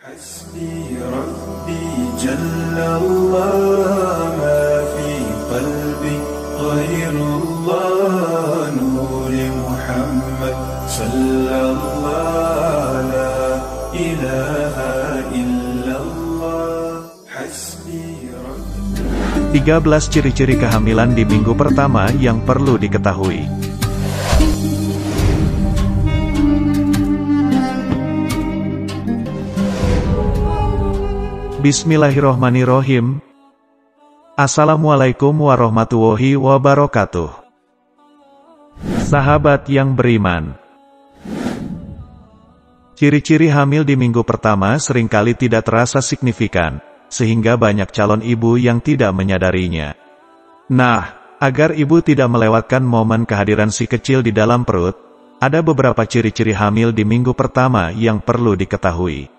حسبي ربي جل الله ما في قلبي غير الله نور محمد صلى الله لا إله إلا الله حسبي ربي 13 ciri-ciri kehamilan di minggu pertama yang perlu diketahui. Bismillahirrohmanirrohim. Assalamualaikum warahmatullahi wabarakatuh. Sahabat yang beriman, ciri-ciri hamil di minggu pertama seringkali tidak terasa signifikan, sehingga banyak calon ibu yang tidak menyadarinya. Nah, agar ibu tidak melewatkan momen kehadiran si kecil di dalam perut, ada beberapa ciri-ciri hamil di minggu pertama yang perlu diketahui.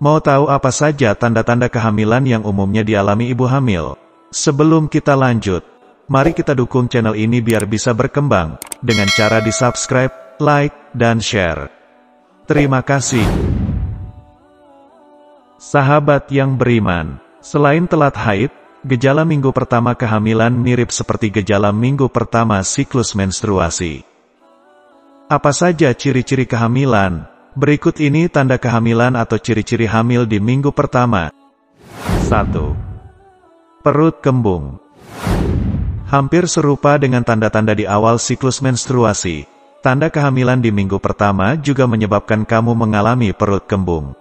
Mau tahu apa saja tanda-tanda kehamilan yang umumnya dialami ibu hamil? Sebelum kita lanjut, mari kita dukung channel ini biar bisa berkembang, dengan cara di-subscribe, like, dan share. Terima kasih. Sahabat yang beriman, selain telat haid, gejala minggu pertama kehamilan mirip seperti gejala minggu pertama siklus menstruasi. Apa saja ciri-ciri kehamilan? Berikut ini tanda kehamilan atau ciri-ciri hamil di minggu pertama. 1. Perut kembung. Hampir serupa dengan tanda-tanda di awal siklus menstruasi, tanda kehamilan di minggu pertama juga menyebabkan kamu mengalami perut kembung.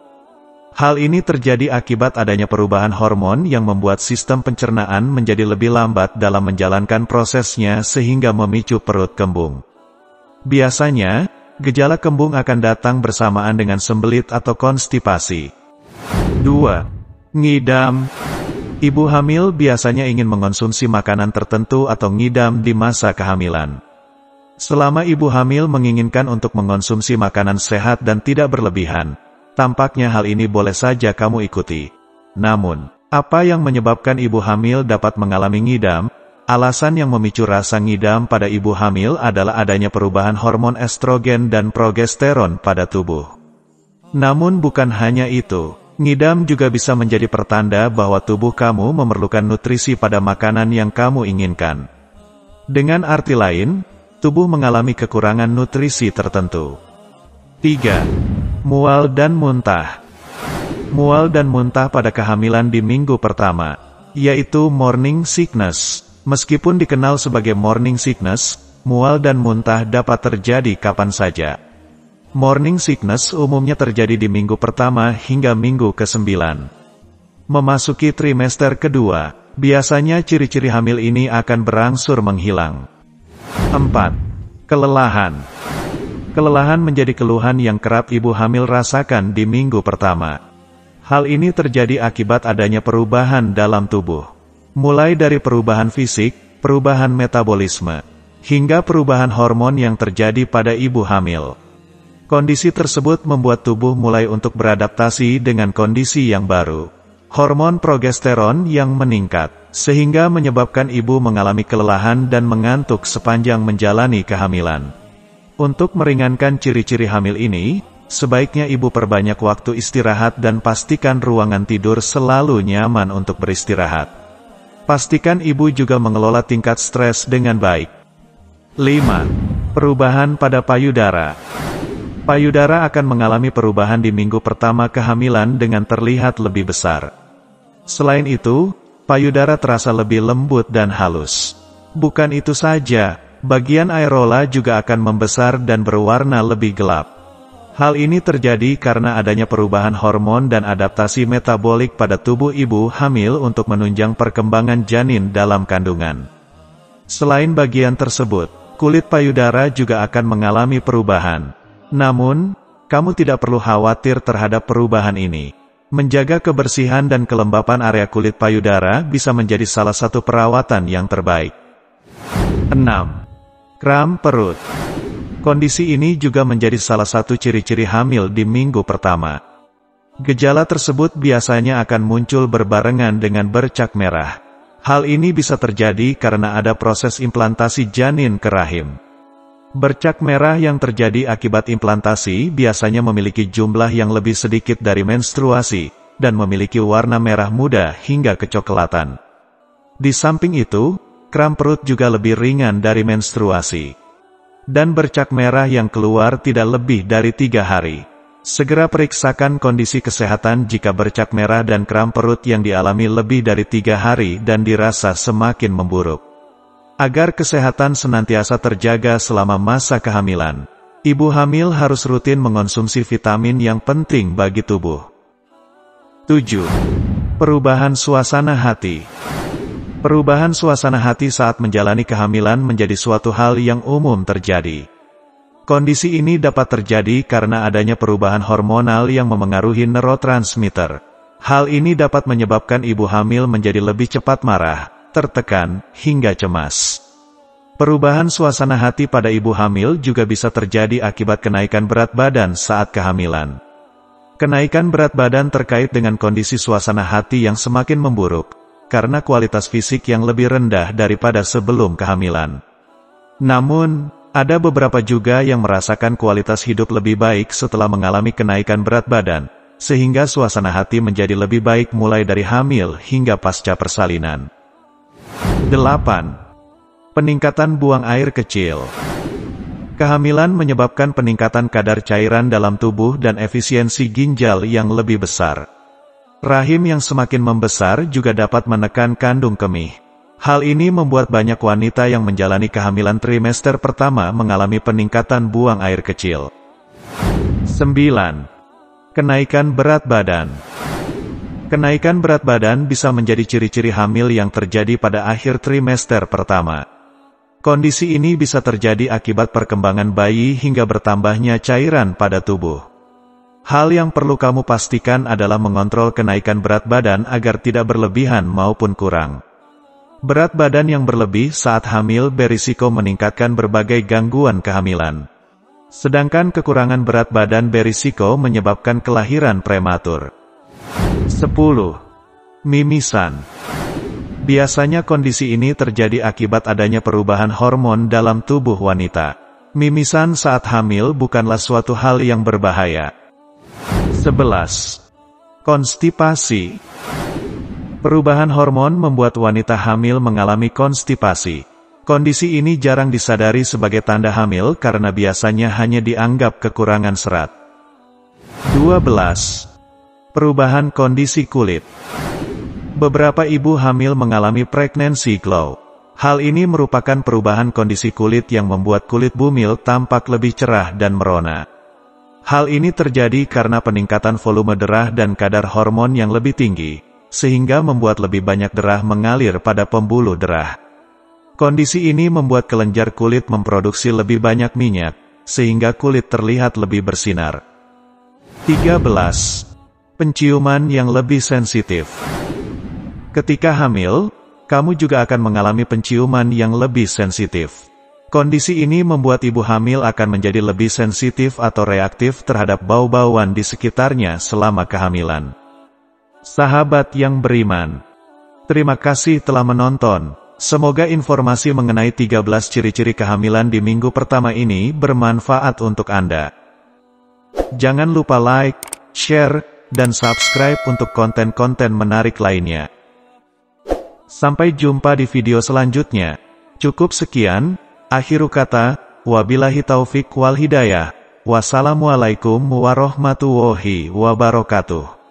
Hal ini terjadi akibat adanya perubahan hormon yang membuat sistem pencernaan menjadi lebih lambat dalam menjalankan prosesnya sehingga memicu perut kembung. Biasanya, gejala kembung akan datang bersamaan dengan sembelit atau konstipasi. 2. Ngidam. Ibu hamil biasanya ingin mengonsumsi makanan tertentu atau ngidam di masa kehamilan. Selama ibu hamil menginginkan untuk mengonsumsi makanan sehat dan tidak berlebihan, tampaknya hal ini boleh saja kamu ikuti. Namun, apa yang menyebabkan ibu hamil dapat mengalami ngidam? Alasan yang memicu rasa ngidam pada ibu hamil adalah adanya perubahan hormon estrogen dan progesteron pada tubuh. Namun bukan hanya itu, ngidam juga bisa menjadi pertanda bahwa tubuh kamu memerlukan nutrisi pada makanan yang kamu inginkan. Dengan arti lain, tubuh mengalami kekurangan nutrisi tertentu. 3. Mual dan muntah. Mual dan muntah pada kehamilan di minggu pertama, yaitu morning sickness. Meskipun dikenal sebagai morning sickness, mual dan muntah dapat terjadi kapan saja. Morning sickness umumnya terjadi di minggu pertama hingga minggu ke-9. Memasuki trimester kedua, biasanya ciri-ciri hamil ini akan berangsur menghilang. 4. Kelelahan. Kelelahan menjadi keluhan yang kerap ibu hamil rasakan di minggu pertama. Hal ini terjadi akibat adanya perubahan dalam tubuh. Mulai dari perubahan fisik, perubahan metabolisme, hingga perubahan hormon yang terjadi pada ibu hamil. Kondisi tersebut membuat tubuh mulai untuk beradaptasi dengan kondisi yang baru. Hormon progesteron yang meningkat, sehingga menyebabkan ibu mengalami kelelahan dan mengantuk sepanjang menjalani kehamilan. Untuk meringankan ciri-ciri hamil ini, sebaiknya ibu perbanyak waktu istirahat dan pastikan ruangan tidur selalu nyaman untuk beristirahat. Pastikan ibu juga mengelola tingkat stres dengan baik. 5. Perubahan pada payudara. Payudara akan mengalami perubahan di minggu pertama kehamilan dengan terlihat lebih besar. Selain itu, payudara terasa lebih lembut dan halus. Bukan itu saja, bagian areola juga akan membesar dan berwarna lebih gelap. Hal ini terjadi karena adanya perubahan hormon dan adaptasi metabolik pada tubuh ibu hamil untuk menunjang perkembangan janin dalam kandungan. Selain bagian tersebut, kulit payudara juga akan mengalami perubahan. Namun, kamu tidak perlu khawatir terhadap perubahan ini. Menjaga kebersihan dan kelembapan area kulit payudara bisa menjadi salah satu perawatan yang terbaik. 6. Kram perut. Kondisi ini juga menjadi salah satu ciri-ciri hamil di minggu pertama. Gejala tersebut biasanya akan muncul berbarengan dengan bercak merah. Hal ini bisa terjadi karena ada proses implantasi janin ke rahim. Bercak merah yang terjadi akibat implantasi biasanya memiliki jumlah yang lebih sedikit dari menstruasi, dan memiliki warna merah muda hingga kecoklatan. Di samping itu, kram perut juga lebih ringan dari menstruasi. Dan bercak merah yang keluar tidak lebih dari 3 hari. Segera periksakan kondisi kesehatan jika bercak merah dan kram perut yang dialami lebih dari 3 hari dan dirasa semakin memburuk. Agar kesehatan senantiasa terjaga selama masa kehamilan, ibu hamil harus rutin mengonsumsi vitamin yang penting bagi tubuh. 7. Perubahan suasana hati. Perubahan suasana hati saat menjalani kehamilan menjadi suatu hal yang umum terjadi. Kondisi ini dapat terjadi karena adanya perubahan hormonal yang memengaruhi neurotransmitter. Hal ini dapat menyebabkan ibu hamil menjadi lebih cepat marah, tertekan, hingga cemas. Perubahan suasana hati pada ibu hamil juga bisa terjadi akibat kenaikan berat badan saat kehamilan. Kenaikan berat badan terkait dengan kondisi suasana hati yang semakin memburuk, karena kualitas fisik yang lebih rendah daripada sebelum kehamilan. Namun, ada beberapa juga yang merasakan kualitas hidup lebih baik setelah mengalami kenaikan berat badan, sehingga suasana hati menjadi lebih baik mulai dari hamil hingga pasca persalinan. 8. Peningkatan buang air kecil. Kehamilan menyebabkan peningkatan kadar cairan dalam tubuh dan efisiensi ginjal yang lebih besar. Rahim yang semakin membesar juga dapat menekan kandung kemih. Hal ini membuat banyak wanita yang menjalani kehamilan trimester pertama mengalami peningkatan buang air kecil. 9. Kenaikan berat badan. Kenaikan berat badan bisa menjadi ciri-ciri hamil yang terjadi pada akhir trimester pertama. Kondisi ini bisa terjadi akibat perkembangan bayi hingga bertambahnya cairan pada tubuh. Hal yang perlu kamu pastikan adalah mengontrol kenaikan berat badan agar tidak berlebihan maupun kurang. Berat badan yang berlebih saat hamil berisiko meningkatkan berbagai gangguan kehamilan. Sedangkan kekurangan berat badan berisiko menyebabkan kelahiran prematur. 10. Mimisan. Biasanya kondisi ini terjadi akibat adanya perubahan hormon dalam tubuh wanita. Mimisan saat hamil bukanlah suatu hal yang berbahaya. 11. Konstipasi. Perubahan hormon membuat wanita hamil mengalami konstipasi. Kondisi ini jarang disadari sebagai tanda hamil karena biasanya hanya dianggap kekurangan serat. 12. Perubahan kondisi kulit. Beberapa ibu hamil mengalami pregnancy glow. Hal ini merupakan perubahan kondisi kulit yang membuat kulit bumil tampak lebih cerah dan merona. Hal ini terjadi karena peningkatan volume darah dan kadar hormon yang lebih tinggi, sehingga membuat lebih banyak darah mengalir pada pembuluh darah. Kondisi ini membuat kelenjar kulit memproduksi lebih banyak minyak, sehingga kulit terlihat lebih bersinar. 13. Penciuman yang lebih sensitif. Ketika hamil, kamu juga akan mengalami penciuman yang lebih sensitif. Kondisi ini membuat ibu hamil akan menjadi lebih sensitif atau reaktif terhadap bau-bauan di sekitarnya selama kehamilan. Sahabat yang beriman, terima kasih telah menonton. Semoga informasi mengenai 13 ciri-ciri kehamilan di minggu pertama ini bermanfaat untuk Anda. Jangan lupa like, share, dan subscribe untuk konten-konten menarik lainnya. Sampai jumpa di video selanjutnya. Cukup sekian, akhiru kata, wabillahi taufik wal hidayah. Wassalamualaikum warahmatullahi wabarakatuh.